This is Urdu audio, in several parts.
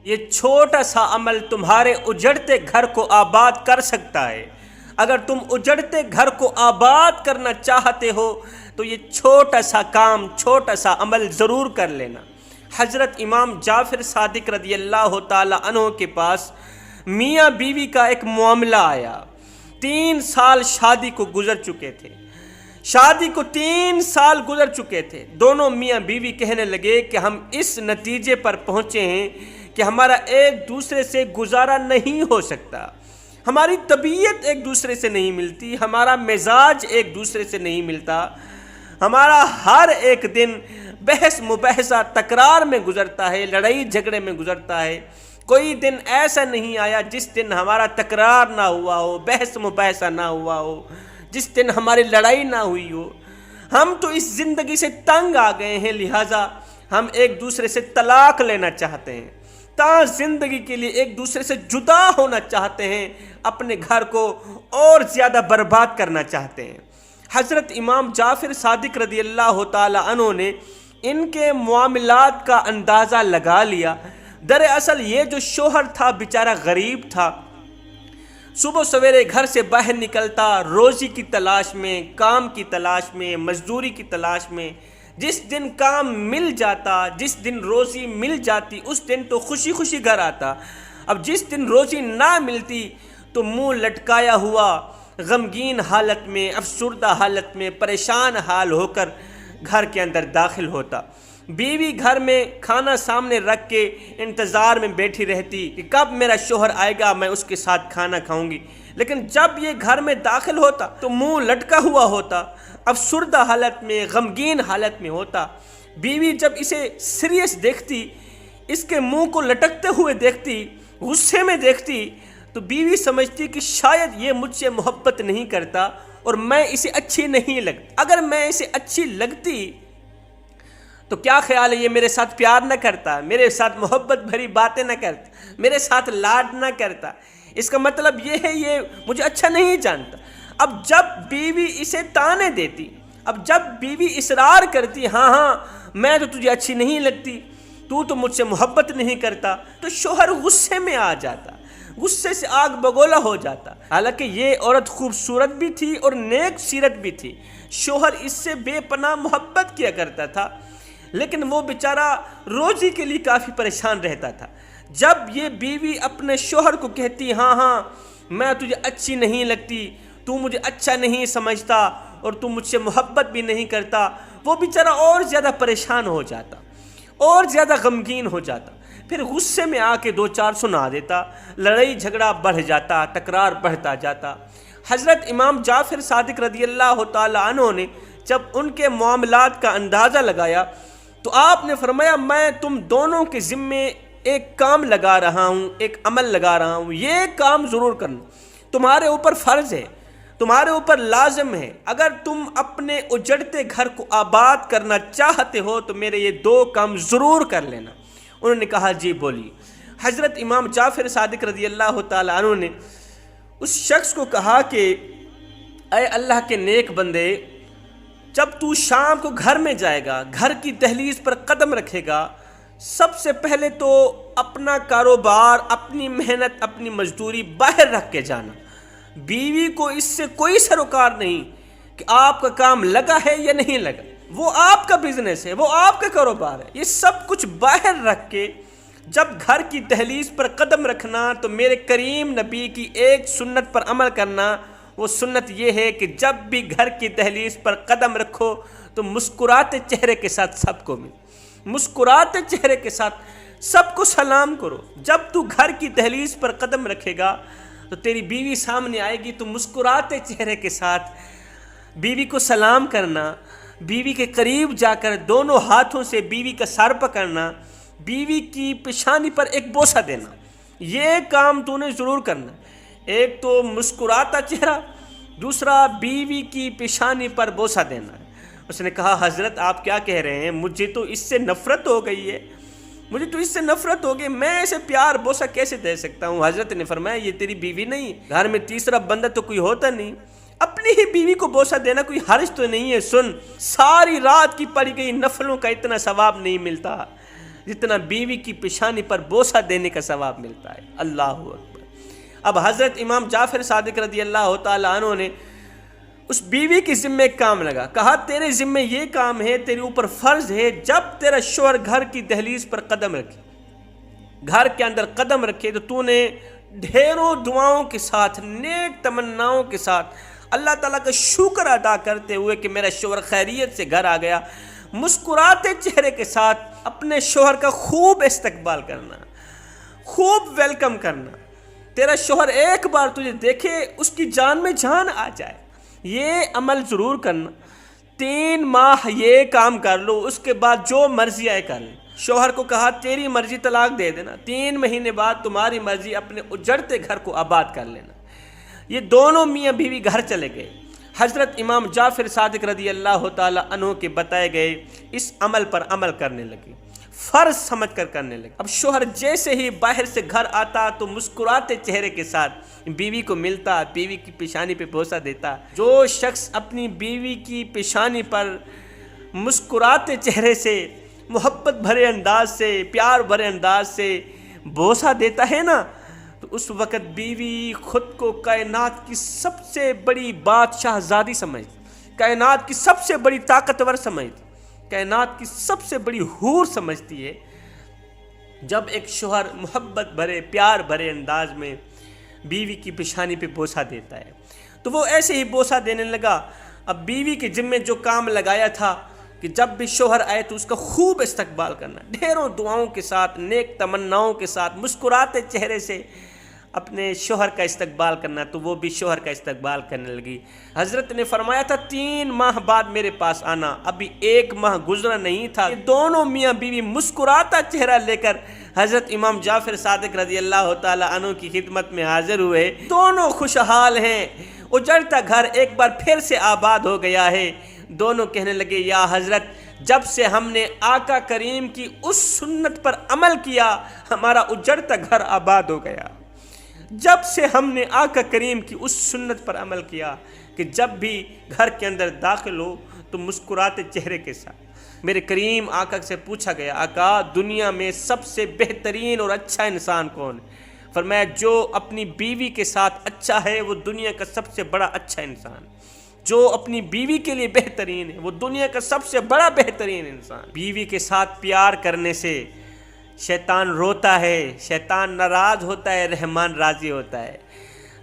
یہ چھوٹا سا عمل تمہارے اجڑتے گھر کو آباد کر سکتا ہے۔ اگر تم اجڑتے گھر کو آباد کرنا چاہتے ہو تو یہ چھوٹا سا کام، چھوٹا سا عمل ضرور کر لینا۔ حضرت امام جعفر صادق رضی اللہ تعالی عنہ کے پاس میاں بیوی کا ایک معاملہ آیا۔ 3 سال شادی کو گزر چکے تھے، شادی کو 3 سال گزر چکے تھے۔ دونوں میاں بیوی کہنے لگے کہ ہم اس نتیجے پر پہنچے ہیں کہ ہمارا ایک دوسرے سے گزارا نہیں ہو سکتا، ہماری طبیعت ایک دوسرے سے نہیں ملتی، ہمارا مزاج ایک دوسرے سے نہیں ملتا، ہمارا ہر ایک دن بحث مباحثہ تکرار میں گزرتا ہے، لڑائی جھگڑے میں گزرتا ہے۔ کوئی دن ایسا نہیں آیا جس دن ہمارا تکرار نہ ہوا ہو، بحث مباحثہ نہ ہوا ہو، جس دن ہماری لڑائی نہ ہوئی ہو۔ ہم تو اس زندگی سے تنگ آ گئے ہیں، لہٰذا ہم ایک دوسرے سے طلاق لینا چاہتے ہیں، تا زندگی کے لیے ایک دوسرے سے جدا ہونا چاہتے ہیں، اپنے گھر کو اور زیادہ برباد کرنا چاہتے ہیں۔ حضرت امام جعفر صادق رضی اللہ تعالی عنہ نے ان کے معاملات کا اندازہ لگا لیا۔ دراصل یہ جو شوہر تھا بیچارہ غریب تھا، صبح سویرے گھر سے باہر نکلتا روزی کی تلاش میں، کام کی تلاش میں، مزدوری کی تلاش میں۔ جس دن کام مل جاتا، جس دن روزی مل جاتی، اس دن تو خوشی خوشی گھر آتا۔ اب جس دن روزی نہ ملتی تو منہ لٹکایا ہوا، غمگین حالت میں، افسردہ حالت میں، پریشان حال ہو کر گھر کے اندر داخل ہوتا۔ بیوی گھر میں کھانا سامنے رکھ کے انتظار میں بیٹھی رہتی کہ کب میرا شوہر آئے گا، میں اس کے ساتھ کھانا کھاؤں گی۔ لیکن جب یہ گھر میں داخل ہوتا تو منہ لٹکا ہوا ہوتا، افسردہ حالت میں، غمگین حالت میں ہوتا۔ بیوی جب اسے سیریس دیکھتی، اس کے منہ کو لٹکتے ہوئے دیکھتی، غصے میں دیکھتی، تو بیوی سمجھتی کہ شاید یہ مجھ سے محبت نہیں کرتا اور میں اسے اچھی نہیں لگتی۔ اگر میں اسے اچھی لگتی تو کیا خیال ہے یہ میرے ساتھ پیار نہ کرتا، میرے ساتھ محبت بھری باتیں نہ کرتا، میرے ساتھ لاڈ نہ کرتا۔ اس کا مطلب یہ ہے یہ مجھے اچھا نہیں جانتا۔ اب جب بیوی اسے تانے دیتی، اب جب بیوی اصرار کرتی، ہاں ہاں میں تو تجھے اچھی نہیں لگتی، تو مجھ سے محبت نہیں کرتا، تو شوہر غصے میں آ جاتا، غصے سے آگ بگولا ہو جاتا۔ حالانکہ یہ عورت خوبصورت بھی تھی اور نیک سیرت بھی تھی، شوہر اس سے بے پناہ محبت کیا کرتا تھا، لیکن وہ بیچارہ روزی کے لیے کافی پریشان رہتا تھا۔ جب یہ بیوی اپنے شوہر کو کہتی، ہاں ہاں میں تجھے اچھی نہیں لگتی، تو مجھے اچھا نہیں سمجھتا اور تو مجھ سے محبت بھی نہیں کرتا، وہ بیچارہ اور زیادہ پریشان ہو جاتا، اور زیادہ غمگین ہو جاتا، پھر غصے میں آ کے 2-4 سنا دیتا، لڑائی جھگڑا بڑھ جاتا، تکرار بڑھتا جاتا۔ حضرت امام جعفر صادق رضی اللہ تعالی عنہ نے جب ان کے معاملات کا اندازہ لگایا تو آپ نے فرمایا، میں تم دونوں کے ذمے ایک کام لگا رہا ہوں، ایک عمل لگا رہا ہوں، یہ کام ضرور کرنا تمہارے اوپر فرض ہے، تمہارے اوپر لازم ہے۔ اگر تم اپنے اجڑتے گھر کو آباد کرنا چاہتے ہو تو میرے یہ 2 کام ضرور کر لینا۔ انہوں نے کہا جی بولیے۔ حضرت امام جعفر صادق رضی اللہ تعالی عنہ نے اس شخص کو کہا کہ اے اللہ کے نیک بندے، جب تو شام کو گھر میں جائے گا، گھر کی دہلیز پر قدم رکھے گا، سب سے پہلے تو اپنا کاروبار، اپنی محنت، اپنی مزدوری باہر رکھ کے جانا۔ بیوی کو اس سے کوئی سروکار نہیں کہ آپ کا کام لگا ہے یا نہیں لگا، وہ آپ کا بزنس ہے، وہ آپ کا کاروبار ہے۔ یہ سب کچھ باہر رکھ کے جب گھر کی دہلیز پر قدم رکھنا تو میرے کریم نبی کی ایک سنت پر عمل کرنا۔ وہ سنت یہ ہے کہ جب بھی گھر کی دہلیز پر قدم رکھو تو مسکراتے چہرے کے ساتھ سب کو مسکراتے چہرے کے ساتھ سب کو سلام کرو۔ جب تو گھر کی دہلیز پر قدم رکھے گا تو تیری بیوی سامنے آئے گی تو مسکراتے چہرے کے ساتھ بیوی کو سلام کرنا، بیوی کے قریب جا کر دونوں ہاتھوں سے بیوی کا سر پکڑنا، بیوی کی پیشانی پر ایک بوسہ دینا، یہ کام تو نے ضرور کرنا۔ ایک تو مسکراتا چہرہ، دوسرا بیوی کی پیشانی پر بوسہ دینا۔ اس نے کہا حضرت آپ کیا کہہ رہے ہیں، مجھے تو اس سے نفرت ہو گئی ہے، مجھے تو اس سے نفرت ہو گئی، میں اسے پیار بوسہ کیسے دے سکتا ہوں؟ حضرت نے فرمایا یہ تیری بیوی نہیں، گھر میں تیسرا بندہ تو کوئی ہوتا نہیں، اپنی ہی بیوی کو بوسہ دینا کوئی حرج تو نہیں ہے۔ سن، ساری رات کی پڑھی گئی نفلوں کا اتنا ثواب نہیں ملتا، جتنا بیوی کی پیشانی پر بوسہ دینے کا ثواب ملتا ہے۔ اللہ اکبر۔ اب حضرت امام جعفر صادق رضی اللہ تعالیٰ عنہ نے اس بیوی کے ذمے ایک کام لگا، کہا تیرے ذمے یہ کام ہے، تیرے اوپر فرض ہے، جب تیرا شوہر گھر کی دہلیز پر قدم رکھے، گھر کے اندر قدم رکھے، تو تو نے ڈھیروں دعاؤں کے ساتھ، نیک تمناؤں کے ساتھ اللہ تعالیٰ کا شکر ادا کرتے ہوئے کہ میرا شوہر خیریت سے گھر آ گیا، مسکراتے چہرے کے ساتھ اپنے شوہر کا خوب استقبال کرنا، خوب ویلکم کرنا۔ تیرا شوہر ایک بار تجھے دیکھے اس کی جان میں جان آ جائے، یہ عمل ضرور کرنا۔ 3 ماہ یہ کام کر لو، اس کے بعد جو مرضی آئے کر لیں۔ شوہر کو کہا تیری مرضی طلاق دے دینا، 3 مہینے بعد تمہاری مرضی اپنے اجڑتے گھر کو آباد کر لینا۔ یہ دونوں میاں بیوی گھر چلے گئے، حضرت امام جعفر صادق رضی اللہ تعالیٰ عنہ کے بتائے گئے اس عمل پر عمل کرنے لگے، فرض سمجھ کر کرنے لگے۔ اب شوہر جیسے ہی باہر سے گھر آتا تو مسکراتے چہرے کے ساتھ بیوی کو ملتا، بیوی کی پیشانی پہ بوسہ دیتا۔ جو شخص اپنی بیوی کی پیشانی پر مسکراتے چہرے سے، محبت بھرے انداز سے، پیار بھرے انداز سے بوسہ دیتا ہے نا، تو اس وقت بیوی خود کو کائنات کی سب سے بڑی بادشاہ زادی سمجھتی، کائنات کی سب سے بڑی طاقتور سمجھتی، کائنات کی سب سے بڑی حور سمجھتی ہے۔ جب ایک شوہر محبت بھرے، پیار بھرے انداز میں بیوی کی پیشانی پہ بوسہ دیتا ہے، تو وہ ایسے ہی بوسہ دینے لگا۔ اب بیوی کے ذمے جو کام لگایا تھا کہ جب بھی شوہر آئے تو اس کا خوب استقبال کرنا، ڈھیروں دعاؤں کے ساتھ، نیک تمناؤں کے ساتھ، مسکراتے چہرے سے اپنے شوہر کا استقبال کرنا، تو وہ بھی شوہر کا استقبال کرنے لگی۔ حضرت نے فرمایا تھا 3 ماہ بعد میرے پاس آنا، ابھی 1 ماہ گزرا نہیں تھا، یہ دونوں میاں بیوی مسکراتا چہرہ لے کر حضرت امام جعفر صادق رضی اللہ تعالیٰ عنہ کی خدمت میں حاضر ہوئے۔ دونوں خوشحال ہیں، اجڑتا گھر ایک بار پھر سے آباد ہو گیا ہے۔ دونوں کہنے لگے یا حضرت، جب سے ہم نے آقا کریم کی اس سنت پر عمل کیا، ہمارا اجڑتا گھر آباد ہو گیا۔ جب سے ہم نے آقا کریم کی اس سنت پر عمل کیا کہ جب بھی گھر کے اندر داخل ہو تو مسکراتے چہرے کے ساتھ۔ میرے کریم آقا سے پوچھا گیا، آقا دنیا میں سب سے بہترین اور اچھا انسان کون ہے؟ فرمایا جو اپنی بیوی کے ساتھ اچھا ہے وہ دنیا کا سب سے بڑا اچھا انسان، جو اپنی بیوی کے لیے بہترین ہے وہ دنیا کا سب سے بڑا بہترین انسان۔ بیوی کے ساتھ پیار کرنے سے شیطان روتا ہے، شیطان ناراض ہوتا ہے، رحمان راضی ہوتا ہے۔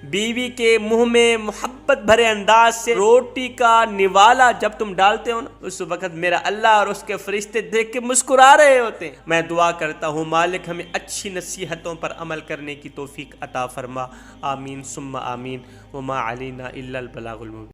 بیوی کے منہ میں محبت بھرے انداز سے روٹی کا نوالا جب تم ڈالتے ہو نا، اس وقت میرا اللہ اور اس کے فرشتے دیکھ کے مسکرا رہے ہوتے ہیں۔ میں دعا کرتا ہوں مالک ہمیں اچھی نصیحتوں پر عمل کرنے کی توفیق عطا فرما، آمین ثم آمین، وما علینا الا البلاغ المبین۔